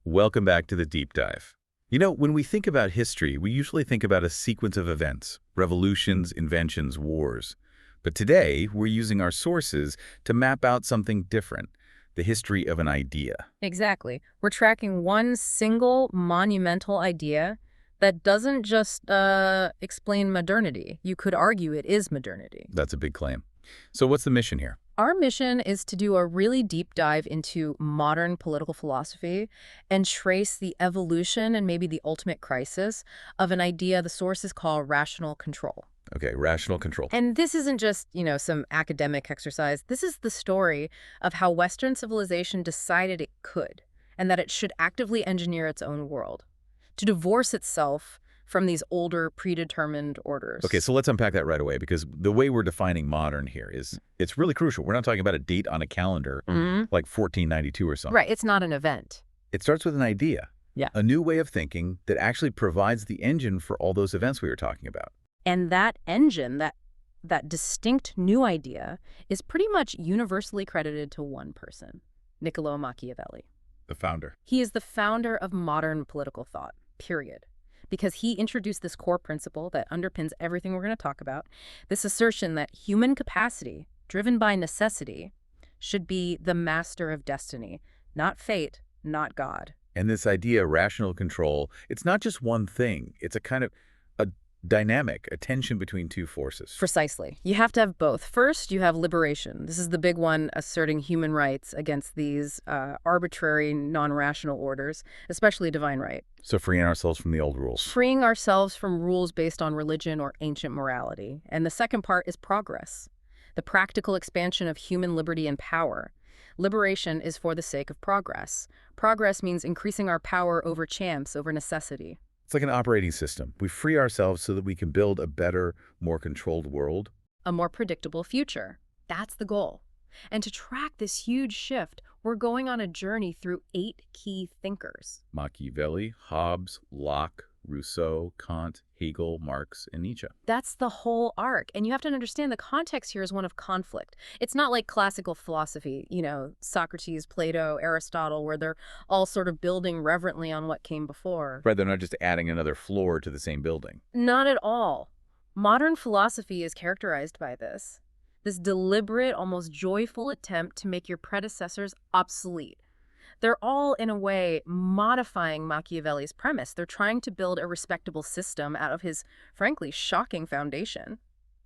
Welcome back to the deep dive. You know, when we think about history, we usually think about a sequence of events, revolutions, inventions, wars. But today, we're using our sources to map out something different, the history of an idea. Exactly. We're tracking one single monumental idea that doesn't just explain modernity. You could argue it is modernity. That's a big claim. So what's the mission here? Our mission is to do a really deep dive into modern political philosophy and trace the evolution and maybe the ultimate crisis of an idea the sources call rational control. Okay, rational control. And this isn't just, some academic exercise. This is the story of how Western civilization decided it could, and that it should actively engineer its own world, to divorce itself from these older, predetermined orders. Okay, so let's unpack that right away, because the way we're defining modern here it's really crucial. We're not talking about a date on a calendar like 1492 or something. Right, it's not an event. It starts with an idea. Yeah. A new way of thinking that actually provides the engine for all those events we were talking about. And that engine, that distinct new idea, is pretty much universally credited to one person, Niccolo Machiavelli. The founder. He is the founder of modern political thought, period. Because he introduced this core principle that underpins everything we're going to talk about, this assertion that human capacity, driven by necessity, should be the master of destiny, not fate, not God. And this idea, rational control, it's not just one thing. It's a kind of a dynamic, a tension between two forces. Precisely. You have to have both. First, you have liberation. This is the big one, asserting human rights against these arbitrary, non-rational orders, especially divine right. So freeing ourselves from the old rules. Freeing ourselves from rules based on religion or ancient morality. And the second part is progress, the practical expansion of human liberty and power. Liberation is for the sake of progress. Progress means increasing our power over chance, over necessity. It's like an operating system. We free ourselves so that we can build a better, more controlled world. A more predictable future. That's the goal. And to track this huge shift, we're going on a journey through 8 key thinkers. Machiavelli, Hobbes, Locke, Rousseau, Kant, Hegel, Marx, and Nietzsche. That's the whole arc. And you have to understand the context here is one of conflict. It's not like classical philosophy, Socrates, Plato, Aristotle, where they're all sort of building reverently on what came before. Right, they're not just adding another floor to the same building. Not at all. Modern philosophy is characterized by this deliberate, almost joyful attempt to make your predecessors obsolete. They're all, in a way, modifying Machiavelli's premise. They're trying to build a respectable system out of his, frankly, shocking foundation.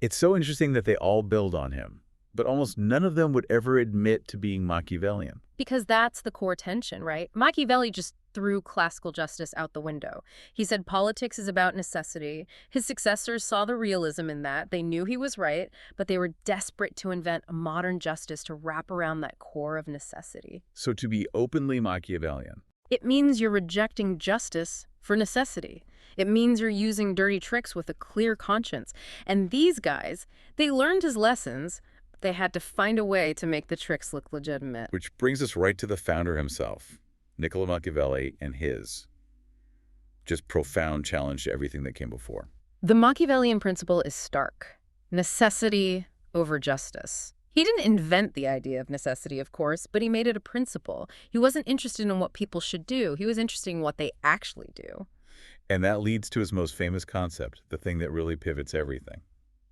It's so interesting that they all build on him, but almost none of them would ever admit to being Machiavellian. Because that's the core tension, right? Machiavelli just threw classical justice out the window. He said politics is about necessity. His successors saw the realism in that. They knew he was right, but they were desperate to invent a modern justice to wrap around that core of necessity. So to be openly Machiavellian, it means you're rejecting justice for necessity. It means you're using dirty tricks with a clear conscience. And these guys, they learned his lessons. They had to find a way to make the tricks look legitimate. Which brings us right to the founder himself, Niccolo Machiavelli, and his just profound challenge to everything that came before. The Machiavellian principle is stark. Necessity over justice. He didn't invent the idea of necessity, of course, but he made it a principle. He wasn't interested in what people should do. He was interested in what they actually do. And that leads to his most famous concept, the thing that really pivots everything.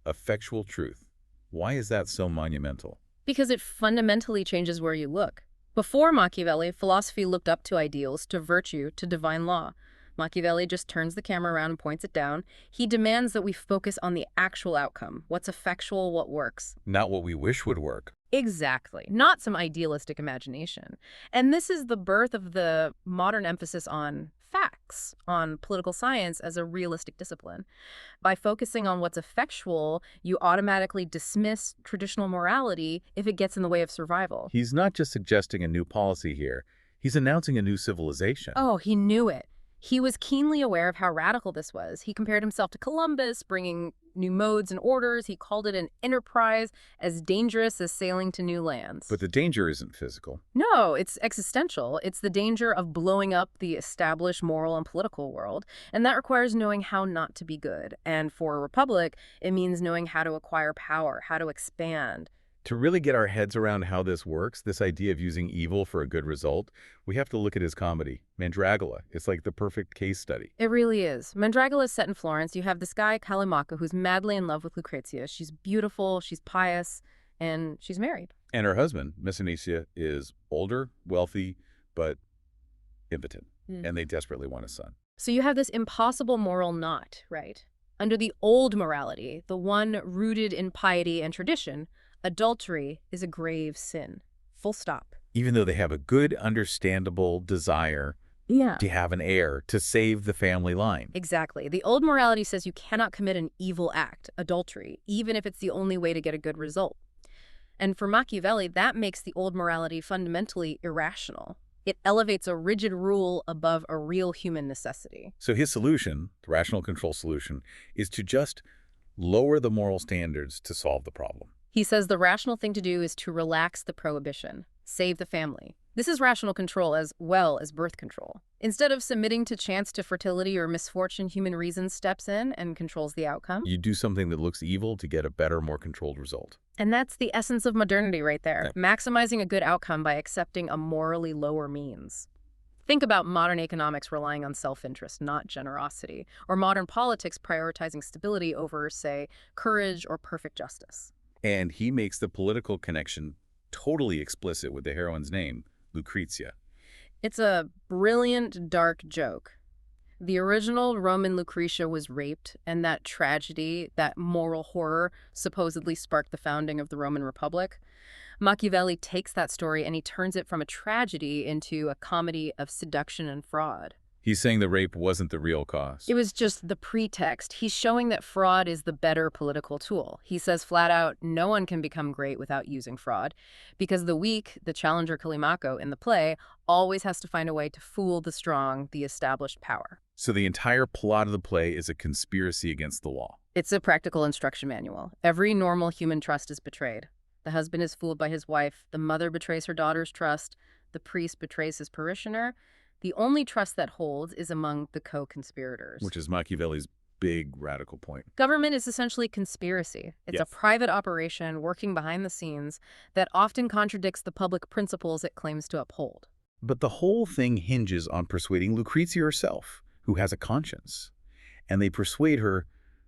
Effectual truth. Why is that so monumental? Because it fundamentally changes where you look. Before Machiavelli, philosophy looked up to ideals, to virtue, to divine law. Machiavelli just turns the camera around and points it down. He demands that we focus on the actual outcome, what's effectual, what works. Not what we wish would work. Exactly. Not some idealistic imagination. And this is the birth of the modern emphasis on facts, on political science as a realistic discipline. By focusing on what's effectual, you automatically dismiss traditional morality if it gets in the way of survival. He's not just suggesting a new policy here. He's announcing a new civilization. Oh, he knew it. He was keenly aware of how radical this was. He compared himself to Columbus, bringing new modes and orders. He called it an enterprise as dangerous as sailing to new lands. But the danger isn't physical. No, it's existential. It's the danger of blowing up the established moral and political world. And that requires knowing how not to be good. And for a republic, it means knowing how to acquire power, how to expand. To really get our heads around how this works, this idea of using evil for a good result, we have to look at his comedy, Mandragola. It's like the perfect case study. It really is. Mandragola is set in Florence. You have this guy, Callimaco, who's madly in love with Lucrezia. She's beautiful, she's pious, and she's married. And her husband, Messenicia, is older, wealthy, but impotent. And they desperately want a son. So you have this impossible moral knot, right? Under the old morality, the one rooted in piety and tradition, adultery is a grave sin. Full stop. Even though they have a good, understandable desire to have an heir to save the family line. Exactly. The old morality says you cannot commit an evil act, adultery, even if it's the only way to get a good result. And for Machiavelli, that makes the old morality fundamentally irrational. It elevates a rigid rule above a real human necessity. So his solution, the rational control solution, is to just lower the moral standards to solve the problem. He says the rational thing to do is to relax the prohibition, save the family. This is rational control as well as birth control. Instead of submitting to chance to fertility or misfortune, human reason steps in and controls the outcome. You do something that looks evil to get a better, more controlled result. And that's the essence of modernity right there, maximizing a good outcome by accepting a morally lower means. Think about modern economics relying on self-interest, not generosity, or modern politics prioritizing stability over, say, courage or perfect justice. And he makes the political connection totally explicit with the heroine's name, Lucrezia. It's a brilliant, dark joke. The original Roman Lucretia was raped, and that tragedy, that moral horror, supposedly sparked the founding of the Roman Republic. Machiavelli takes that story and he turns it from a tragedy into a comedy of seduction and fraud. He's saying the rape wasn't the real cause. It was just the pretext. He's showing that fraud is the better political tool. He says flat out, no one can become great without using fraud, because the weak, the challenger Callimaco in the play, always has to find a way to fool the strong, the established power. So the entire plot of the play is a conspiracy against the law. It's a practical instruction manual. Every normal human trust is betrayed. The husband is fooled by his wife. The mother betrays her daughter's trust. The priest betrays his parishioner. The only trust that holds is among the co-conspirators. Which is Machiavelli's big radical point. Government is essentially conspiracy. It's a private operation working behind the scenes that often contradicts the public principles it claims to uphold. But the whole thing hinges on persuading Lucrezia herself, who has a conscience. And they persuade her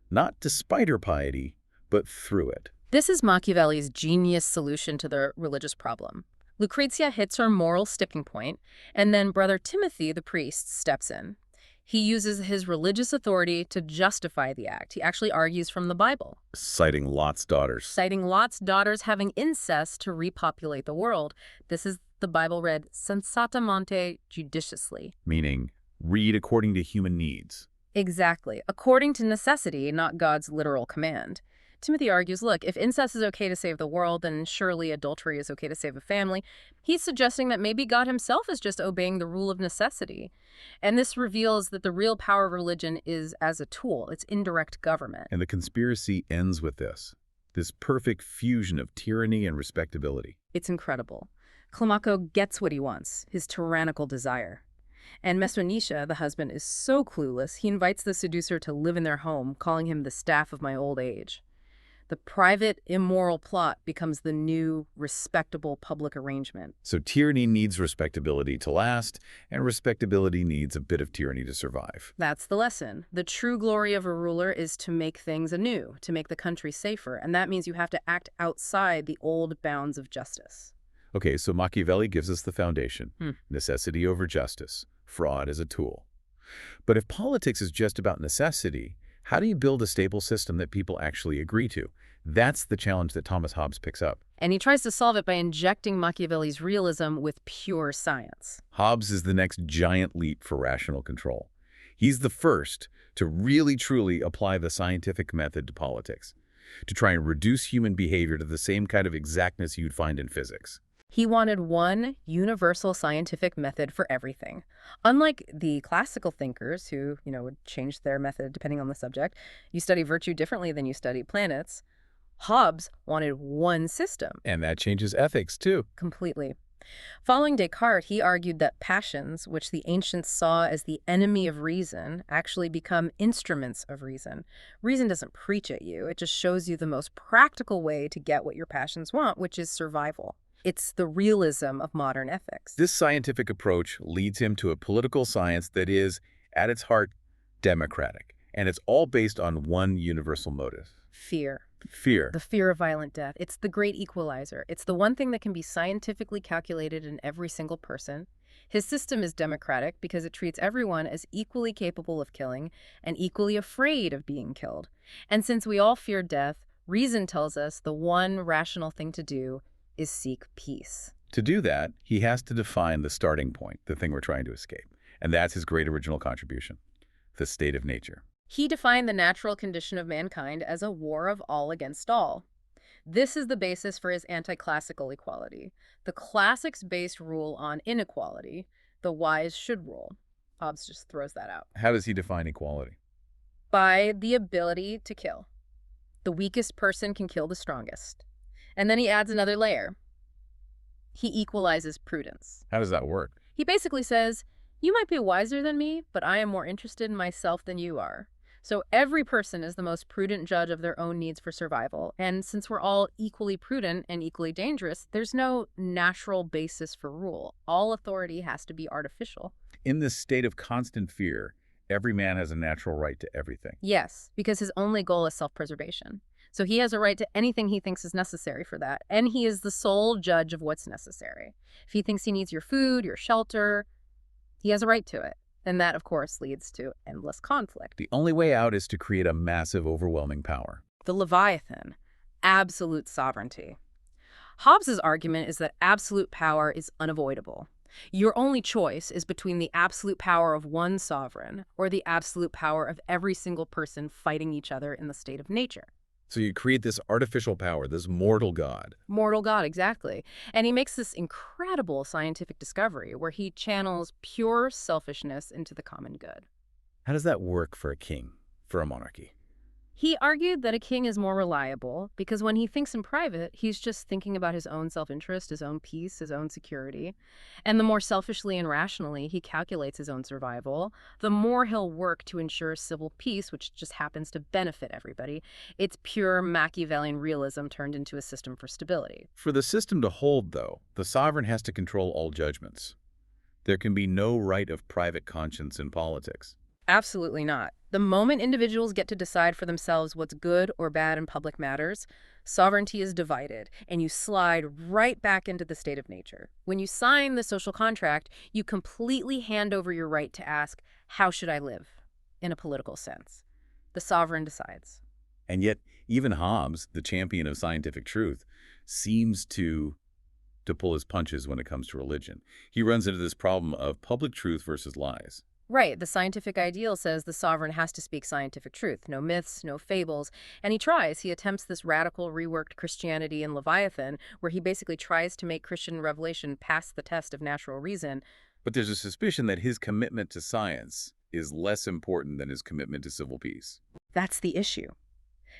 not despite her piety, but through it. This is Machiavelli's genius solution to the religious problem. Lucrezia hits her moral sticking point, and then Brother Timothy, the priest, steps in. He uses his religious authority to justify the act. He actually argues from the Bible. Citing Lot's daughters. Citing Lot's daughters having incest to repopulate the world. This is the Bible read sensatamente judiciously. Meaning, read according to human needs. Exactly. According to necessity, not God's literal command. Timothy argues, look, if incest is okay to save the world, then surely adultery is okay to save a family. He's suggesting that maybe God himself is just obeying the rule of necessity. And this reveals that the real power of religion is as a tool. It's indirect government. And the conspiracy ends with this perfect fusion of tyranny and respectability. It's incredible. Callimaco gets what he wants, his tyrannical desire. And Messenicia, the husband, is so clueless, he invites the seducer to live in their home, calling him the staff of my old age. The private, immoral plot becomes the new, respectable public arrangement. So tyranny needs respectability to last, and respectability needs a bit of tyranny to survive. That's the lesson. The true glory of a ruler is to make things anew, to make the country safer, and that means you have to act outside the old bounds of justice. Okay, so Machiavelli gives us the foundation. Necessity over justice. Fraud as a tool. But if politics is just about necessity, how do you build a stable system that people actually agree to? That's the challenge that Thomas Hobbes picks up. And he tries to solve it by injecting Machiavelli's realism with pure science. Hobbes is the next giant leap for rational control. He's the first to really truly apply the scientific method to politics, to try and reduce human behavior to the same kind of exactness you'd find in physics. He wanted one universal scientific method for everything. Unlike the classical thinkers who, would change their method depending on the subject, you study virtue differently than you study planets, Hobbes wanted one system. And that changes ethics, too. Completely. Following Descartes, he argued that passions, which the ancients saw as the enemy of reason, actually become instruments of reason. Reason doesn't preach at you, it just shows you the most practical way to get what your passions want, which is survival. It's the realism of modern ethics. This scientific approach leads him to a political science that is, at its heart, democratic. And it's all based on one universal motive. Fear. Fear. The fear of violent death. It's the great equalizer. It's the one thing that can be scientifically calculated in every single person. His system is democratic because it treats everyone as equally capable of killing and equally afraid of being killed. And since we all fear death, reason tells us the one rational thing to do is seek peace. To do that, he has to define the starting point, the thing we're trying to escape. And that's his great original contribution, the state of nature. He defined the natural condition of mankind as a war of all against all. This is the basis for his anti-classical equality. The classics based rule on inequality. The wise should rule. Hobbes just throws that out. How does he define equality? By the ability to kill. The weakest person can kill the strongest. And then he adds another layer. He equalizes prudence. How does that work? He basically says, you might be wiser than me, but I am more interested in myself than you are. So every person is the most prudent judge of their own needs for survival. And since we're all equally prudent and equally dangerous, there's no natural basis for rule. All authority has to be artificial. In this state of constant fear, every man has a natural right to everything. Yes, because his only goal is self-preservation. So he has a right to anything he thinks is necessary for that. And he is the sole judge of what's necessary. If he thinks he needs your food, your shelter, he has a right to it. And that, of course, leads to endless conflict. The only way out is to create a massive, overwhelming power. The Leviathan, absolute sovereignty. Hobbes's argument is that absolute power is unavoidable. Your only choice is between the absolute power of one sovereign or the absolute power of every single person fighting each other in the state of nature. So you create this artificial power, this mortal god. Mortal God, exactly. And he makes this incredible scientific discovery where he channels pure selfishness into the common good. How does that work for a king, for a monarchy? He argued that a king is more reliable because when he thinks in private, he's just thinking about his own self-interest, his own peace, his own security. And the more selfishly and rationally he calculates his own survival, the more he'll work to ensure civil peace, which just happens to benefit everybody. It's pure Machiavellian realism turned into a system for stability. For the system to hold, though, the sovereign has to control all judgments. There can be no right of private conscience in politics. Absolutely not. The moment individuals get to decide for themselves what's good or bad in public matters, sovereignty is divided, and you slide right back into the state of nature. When you sign the social contract, you completely hand over your right to ask, how should I live? In a political sense. The sovereign decides. And yet, even Hobbes, the champion of scientific truth, seems to pull his punches when it comes to religion. He runs into this problem of public truth versus lies. Right, the scientific ideal says the sovereign has to speak scientific truth, no myths, no fables, and he tries. He attempts this radical reworked Christianity in Leviathan, where he basically tries to make Christian revelation pass the test of natural reason. But there's a suspicion that his commitment to science is less important than his commitment to civil peace. That's the issue.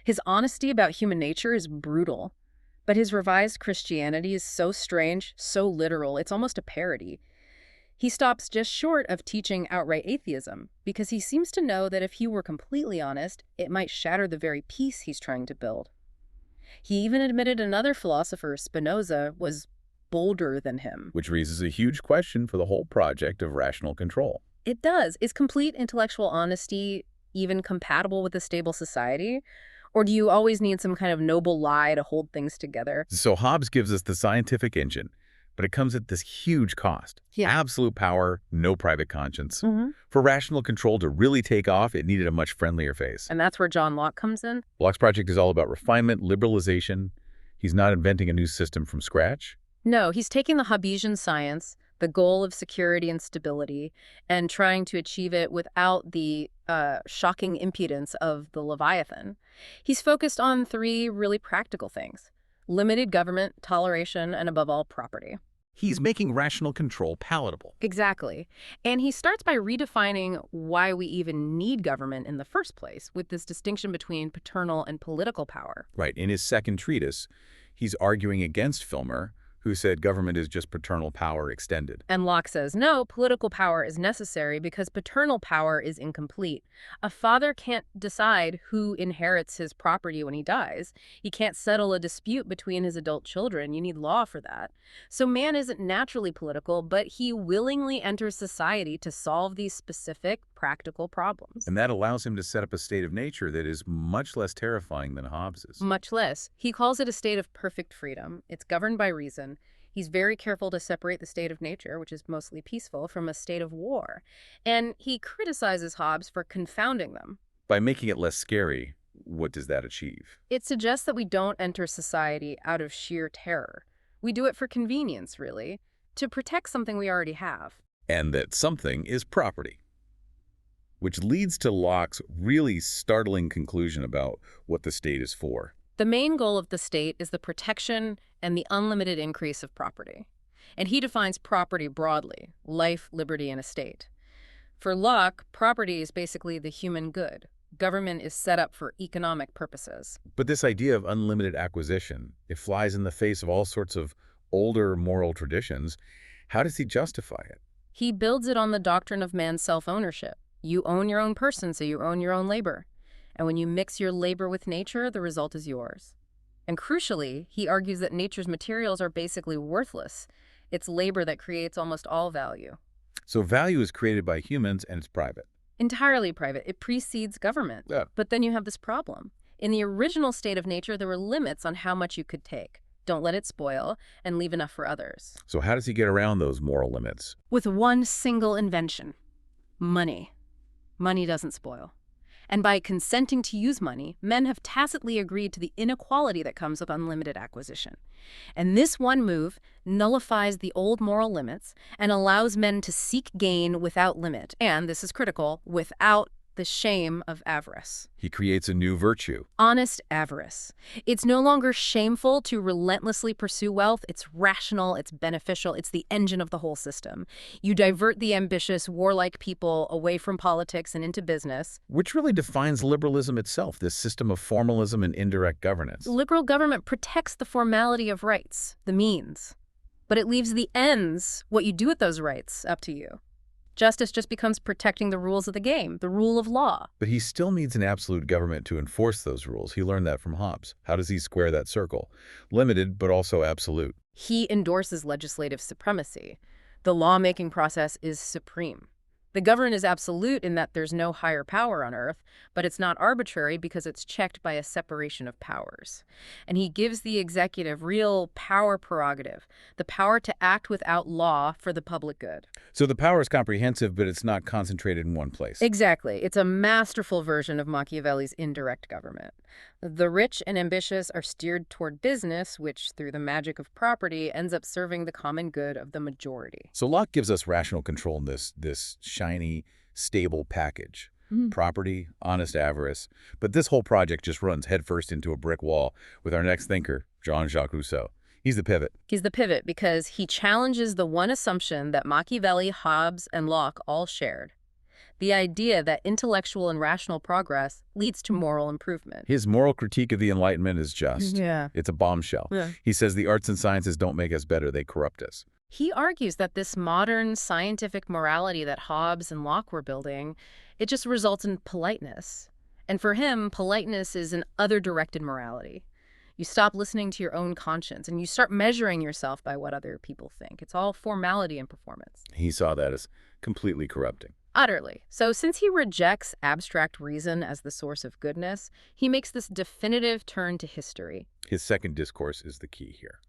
His honesty about human nature is brutal, but his revised Christianity is so strange, so literal, it's almost a parody. He stops just short of teaching outright atheism, because he seems to know that if he were completely honest, it might shatter the very peace he's trying to build. He even admitted another philosopher, Spinoza, was bolder than him. Which raises a huge question for the whole project of rational control. It does. Is complete intellectual honesty even compatible with a stable society? Or do you always need some kind of noble lie to hold things together? So Hobbes gives us the scientific engine, but it comes at this huge cost. Yeah. Absolute power, no private conscience. Mm-hmm. For rational control to really take off, it needed a much friendlier face. And that's where John Locke comes in? Locke's project is all about refinement, liberalization. He's not inventing a new system from scratch. No, he's taking the Hobbesian science, the goal of security and stability, and trying to achieve it without the shocking impudence of the Leviathan. He's focused on three really practical things: limited government, toleration, and above all, property. He's making rational control palatable. Exactly. And he starts by redefining why we even need government in the first place, with this distinction between paternal and political power. Right. In his second treatise, he's arguing against Filmer, who said government is just paternal power extended. And Locke says, no, political power is necessary because paternal power is incomplete. A father can't decide who inherits his property when he dies. He can't settle a dispute between his adult children. You need law for that. So man isn't naturally political, but he willingly enters society to solve these specific, practical problems. And that allows him to set up a state of nature that is much less terrifying than Hobbes's. Much less. He calls it a state of perfect freedom. It's governed by reason. He's very careful to separate the state of nature, which is mostly peaceful, from a state of war. And he criticizes Hobbes for confounding them. By making it less scary, what does that achieve? It suggests that we don't enter society out of sheer terror. We do it for convenience, really, to protect something we already have. And that something is property. Which leads to Locke's really startling conclusion about what the state is for. The main goal of the state is the protection and the unlimited increase of property. And he defines property broadly: life, liberty, and estate. For Locke, property is basically the human good. Government is set up for economic purposes. But this idea of unlimited acquisition, it flies in the face of all sorts of older moral traditions. How does he justify it? He builds it on the doctrine of man's self-ownership. You own your own person, so you own your own labor. And when you mix your labor with nature, the result is yours. And crucially, he argues that nature's materials are basically worthless. It's labor that creates almost all value. So value is created by humans and it's private. Entirely private. It precedes government. Yeah. But then you have this problem. In the original state of nature, there were limits on how much you could take. Don't let it spoil, and leave enough for others. So how does he get around those moral limits? With one single invention: money. Money doesn't spoil. And by consenting to use money, men have tacitly agreed to the inequality that comes with unlimited acquisition. And this one move nullifies the old moral limits and allows men to seek gain without limit, and, this is critical, without the shame of avarice. He creates a new virtue. Honest avarice. It's no longer shameful to relentlessly pursue wealth. It's rational, it's beneficial, it's the engine of the whole system. You divert the ambitious, warlike people away from politics and into business. Which really defines liberalism itself, this system of formalism and indirect governance. Liberal government protects the formality of rights, the means. But it leaves the ends, what you do with those rights, up to you. Justice just becomes protecting the rules of the game, the rule of law. But he still needs an absolute government to enforce those rules. He learned that from Hobbes. How does he square that circle? Limited, but also absolute. He endorses legislative supremacy. The lawmaking process is supreme. The government is absolute in that there's no higher power on earth, but it's not arbitrary because it's checked by a separation of powers. And he gives the executive real power prerogative, the power to act without law for the public good. So the power is comprehensive, but it's not concentrated in one place. Exactly. It's a masterful version of Machiavelli's indirect government. The rich and ambitious are steered toward business, which, through the magic of property, ends up serving the common good of the majority. So Locke gives us rational control in this shiny, stable package. Property, honest avarice. But this whole project just runs headfirst into a brick wall with our next thinker, Jean-Jacques Rousseau. He's the pivot. He's the pivot because he challenges the one assumption that Machiavelli, Hobbes, and Locke all shared: the idea that intellectual and rational progress leads to moral improvement. His moral critique of the Enlightenment is just. Yeah. It's a bombshell. Yeah. He says the arts and sciences don't make us better, they corrupt us. He argues that this modern scientific morality that Hobbes and Locke were building, it just results in politeness. And for him, politeness is an other-directed morality. You stop listening to your own conscience, and you start measuring yourself by what other people think. It's all formality and performance. He saw that as completely corrupting. Utterly. So since he rejects abstract reason as the source of goodness, he makes this definitive turn to history. His second discourse is the key here.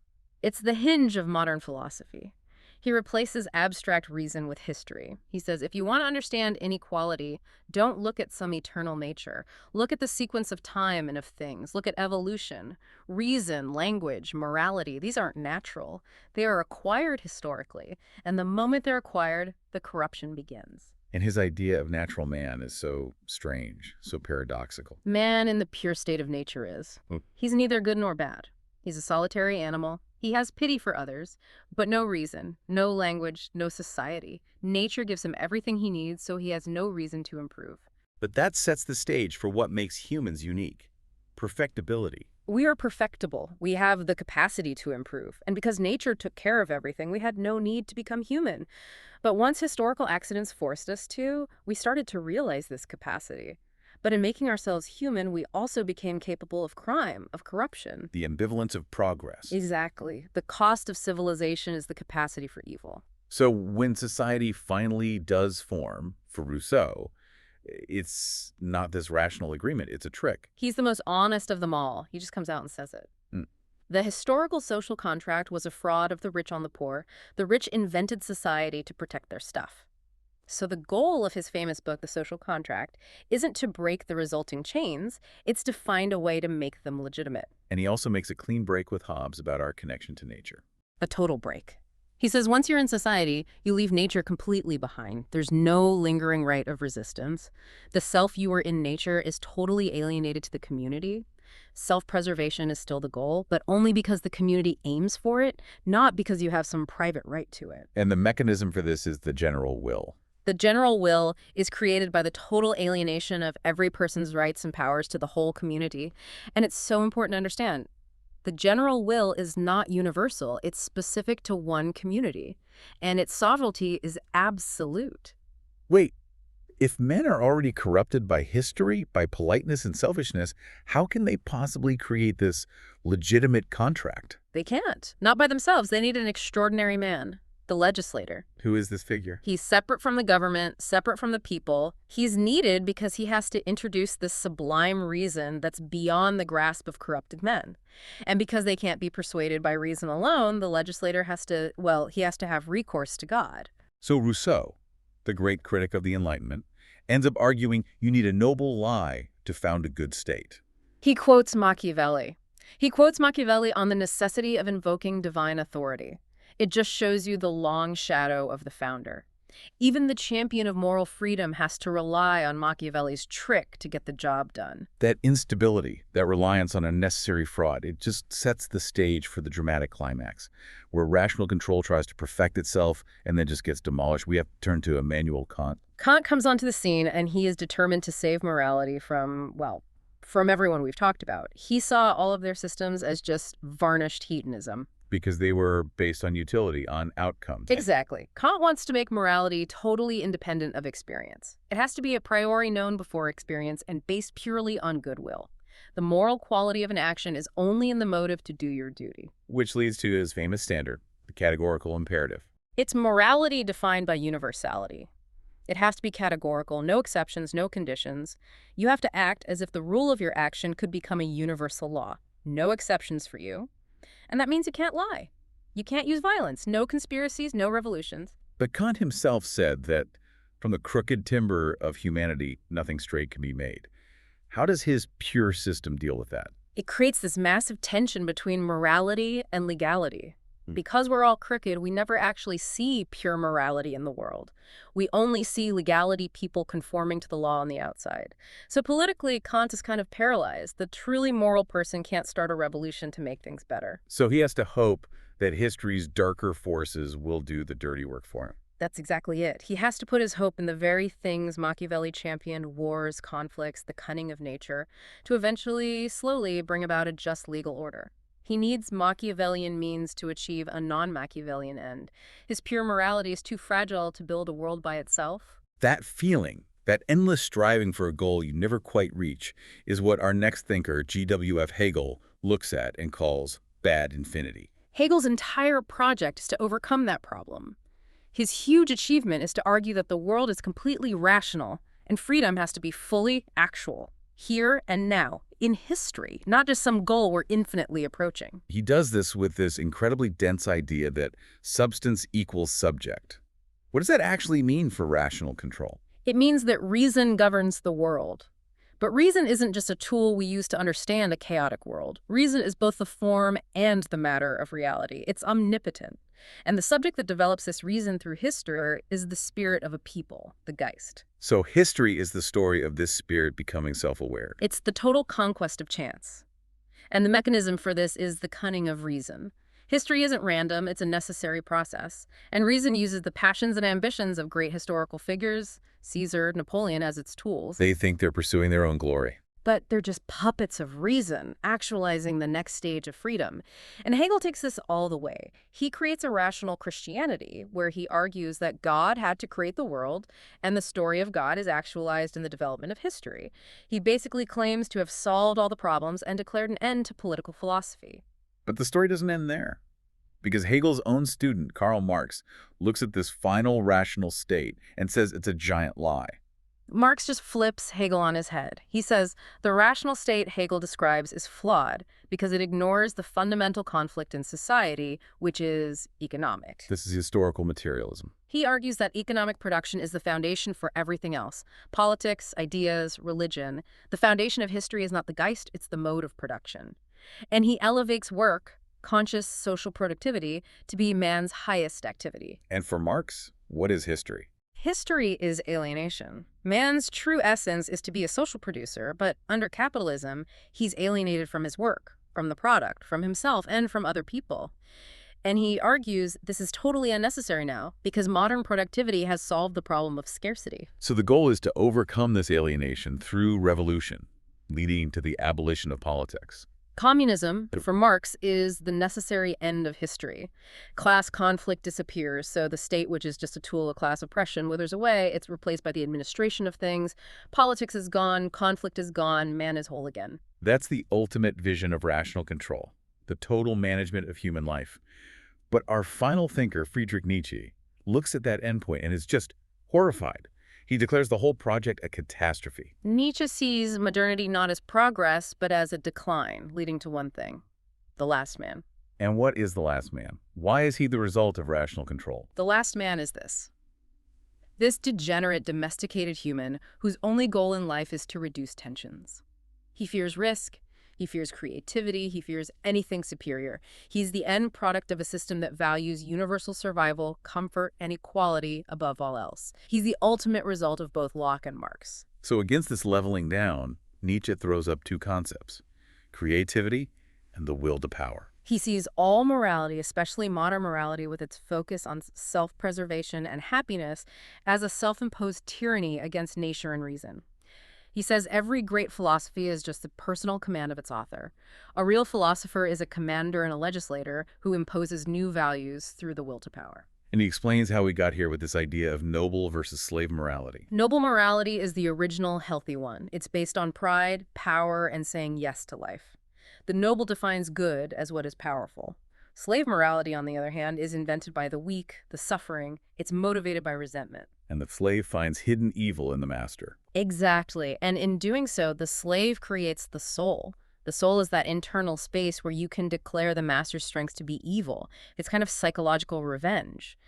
It's the hinge of modern philosophy. He replaces abstract reason with history. He says, if you want to understand inequality, don't look at some eternal nature. Look at the sequence of time and of things. Look at evolution. Reason, language, morality, these aren't natural. They are acquired historically. And the moment they're acquired, the corruption begins. And his idea of natural man is so strange, so paradoxical. Man in the pure state of nature is. He's neither good nor bad. He's a solitary animal. He has pity for others, but no reason, no language, no society. Nature gives him everything he needs, so he has no reason to improve. But that sets the stage for what makes humans unique. Perfectibility. We are perfectible. We have the capacity to improve. And because nature took care of everything, we had no need to become human. But once historical accidents forced us to, we started to realize this capacity. But in making ourselves human, we also became capable of crime, of corruption. The ambivalence of progress. Exactly. The cost of civilization is the capacity for evil. So when society finally does form, for Rousseau, it's not this rational agreement, it's a trick. He's the most honest of them all. He just comes out and says it. Mm. The historical social contract was a fraud of the rich on the poor. The rich invented society to protect their stuff. So the goal of his famous book, The Social Contract, isn't to break the resulting chains, it's to find a way to make them legitimate. And he also makes a clean break with Hobbes about our connection to nature. A total break. He says once you're in society, you leave nature completely behind. There's no lingering right of resistance. The self you are in nature is totally alienated to the community. Self-preservation is still the goal, but only because the community aims for it, not because you have some private right to it. And the mechanism for this is the general will. The general will is created by the total alienation of every person's rights and powers to the whole community. And it's so important to understand. The general will is not universal. It's specific to one community. And its sovereignty is absolute. Wait, if men are already corrupted by history, by politeness and selfishness, how can they possibly create this legitimate contract? They can't. Not by themselves. They need an extraordinary man. The legislator. Who is this figure? He's separate from the government, separate from the people. He's needed because he has to introduce this sublime reason that's beyond the grasp of corrupted men. And because they can't be persuaded by reason alone, the legislator has to, well, he has to have recourse to God. So Rousseau, the great critic of the Enlightenment, ends up arguing you need a noble lie to found a good state. He quotes Machiavelli. He quotes Machiavelli on the necessity of invoking divine authority. It just shows you the long shadow of the founder. Even the champion of moral freedom has to rely on Machiavelli's trick to get the job done. That instability, that reliance on unnecessary fraud, it just sets the stage for the dramatic climax, where rational control tries to perfect itself and then just gets demolished. We have to turn to Immanuel Kant. Kant comes onto the scene, and he is determined to save morality from everyone we've talked about. He saw all of their systems as just varnished hedonism. Because they were based on utility, on outcomes. Exactly. Kant wants to make morality totally independent of experience. It has to be a priori known before experience and based purely on goodwill. The moral quality of an action is only in the motive to do your duty. Which leads to his famous standard, the categorical imperative. It's morality defined by universality. It has to be categorical, no exceptions, no conditions. You have to act as if the rule of your action could become a universal law. No exceptions for you. And that means you can't lie. You can't use violence. No conspiracies, no revolutions. But Kant himself said that from the crooked timber of humanity, nothing straight can be made. How does his pure system deal with that? It creates this massive tension between morality and legality. Because we're all crooked, we never actually see pure morality in the world. We only see legality, people conforming to the law on the outside. So politically, Kant is kind of paralyzed. The truly moral person can't start a revolution to make things better. So he has to hope that history's darker forces will do the dirty work for him. That's exactly it. He has to put his hope in the very things Machiavelli championed: wars, conflicts, the cunning of nature, to eventually, slowly bring about a just legal order. He needs Machiavellian means to achieve a non-Machiavellian end. His pure morality is too fragile to build a world by itself. That feeling, that endless striving for a goal you never quite reach, is what our next thinker, G.W.F. Hegel, looks at and calls bad infinity. Hegel's entire project is to overcome that problem. His huge achievement is to argue that the world is completely rational, and freedom has to be fully actual, here and now, in history, not just some goal we're infinitely approaching. He does this with this incredibly dense idea that substance equals subject. What does that actually mean for rational control? It means that reason governs the world. But reason isn't just a tool we use to understand a chaotic world. Reason is both the form and the matter of reality. It's omnipotent. And the subject that develops this reason through history is the spirit of a people, the Geist. So history is the story of this spirit becoming self-aware. It's the total conquest of chance. And the mechanism for this is the cunning of reason. History isn't random, it's a necessary process. And reason uses the passions and ambitions of great historical figures, Caesar, Napoleon, as its tools. They think they're pursuing their own glory. but they're just puppets of reason, actualizing the next stage of freedom. And Hegel takes this all the way. He creates a rational Christianity, where he argues that God had to create the world, and the story of God is actualized in the development of history. He basically claims to have solved all the problems and declared an end to political philosophy. But the story doesn't end there, because Hegel's own student, Karl Marx, looks at this final rational state and says it's a giant lie. Marx just flips Hegel on his head. He says the rational state Hegel describes is flawed because it ignores the fundamental conflict in society, which is economic. This is historical materialism. He argues that economic production is the foundation for everything else. Politics, ideas, religion. The foundation of history is not the Geist, it's the mode of production. And he elevates work, conscious social productivity, to be man's highest activity. And for Marx, what is history? History is alienation. Man's true essence is to be a social producer, but under capitalism, he's alienated from his work, from the product, from himself, and from other people. And he argues this is totally unnecessary now because modern productivity has solved the problem of scarcity. So the goal is to overcome this alienation through revolution, leading to the abolition of politics. Communism, for Marx, is the necessary end of history. Class conflict disappears, so the state, which is just a tool of class oppression, withers away. It's replaced by the administration of things. Politics is gone, conflict is gone, man is whole again. That's the ultimate vision of rational control, the total management of human life. But our final thinker, Friedrich Nietzsche, looks at that endpoint and is just horrified. He declares the whole project a catastrophe. Nietzsche sees modernity not as progress, but as a decline, leading to one thing: the last man. And what is the last man? Why is he the result of rational control? The last man is this degenerate, domesticated human whose only goal in life is to reduce tensions. He fears risk, he fears creativity, he fears anything superior. He's the end product of a system that values universal survival, comfort, and equality above all else. He's the ultimate result of both Locke and Marx. So against this leveling down, Nietzsche throws up two concepts: creativity and the will to power. He sees all morality, especially modern morality with its focus on self-preservation and happiness, as a self-imposed tyranny against nature and reason. He says every great philosophy is just the personal command of its author. A real philosopher is a commander and a legislator who imposes new values through the will to power. And he explains how we got here with this idea of noble versus slave morality. Noble morality is the original healthy one. It's based on pride, power, and saying yes to life. The noble defines good as what is powerful. Slave morality, on the other hand, is invented by the weak, the suffering. It's motivated by resentment. And the slave finds hidden evil in the master. Exactly. And in doing so, the slave creates the soul. The soul is that internal space where you can declare the master's strengths to be evil. It's kind of psychological revenge.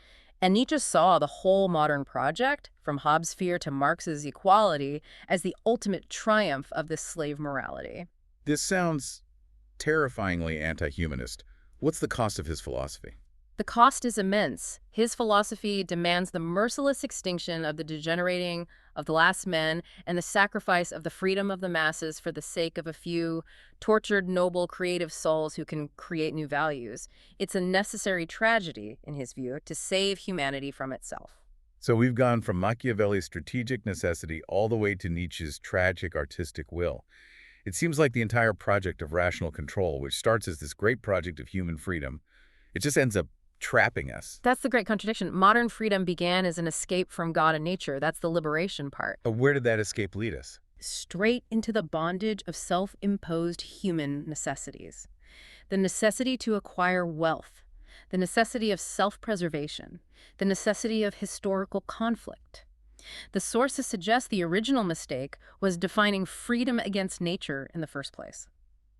And Nietzsche saw the whole modern project, from Hobbes' fear to Marx's equality, as the ultimate triumph of this slave morality. This sounds terrifyingly anti-humanist. What's the cost of his philosophy? The cost is immense. His philosophy demands the merciless extinction of the degenerating of the last men and the sacrifice of the freedom of the masses for the sake of a few tortured, noble, creative souls who can create new values. It's a necessary tragedy, in his view, to save humanity from itself. So we've gone from Machiavelli's strategic necessity all the way to Nietzsche's tragic artistic will. It seems like the entire project of rational control, which starts as this great project of human freedom, it just ends up trapping us. That's the great contradiction. Modern freedom began as an escape from God and nature. That's the liberation part. But where did that escape lead us? Straight into the bondage of self-imposed human necessities. The necessity to acquire wealth, the necessity of self-preservation, the necessity of historical conflict. The sources suggest the original mistake was defining freedom against nature in the first place.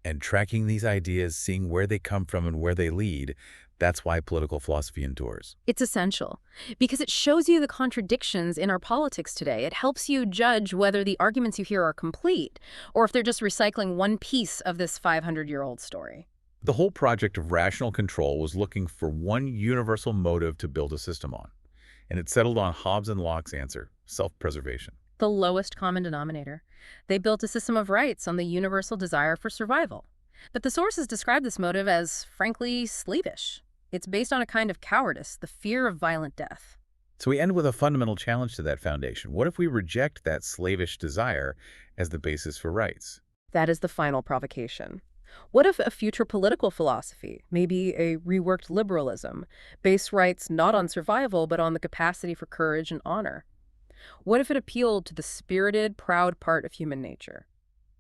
And tracking these ideas, seeing where they come from and where they lead, that's why political philosophy endures. It's essential because it shows you the contradictions in our politics today. It helps you judge whether the arguments you hear are complete or if they're just recycling one piece of this 500-year-old story. The whole project of rational control was looking for one universal motive to build a system on. And it settled on Hobbes and Locke's answer: self-preservation. The lowest common denominator. They built a system of rights on the universal desire for survival. But the sources describe this motive as, frankly, slavish. It's based on a kind of cowardice, the fear of violent death. So we end with a fundamental challenge to that foundation. What if we reject that slavish desire as the basis for rights? That is the final provocation. What if a future political philosophy, maybe a reworked liberalism, based rights not on survival but on the capacity for courage and honor? What if it appealed to the spirited, proud part of human nature?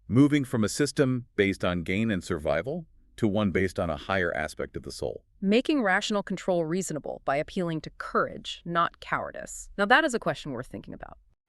Moving from a system based on gain and survival to one based on a higher aspect of the soul. Making rational control reasonable by appealing to courage, not cowardice. Now that is a question worth thinking about.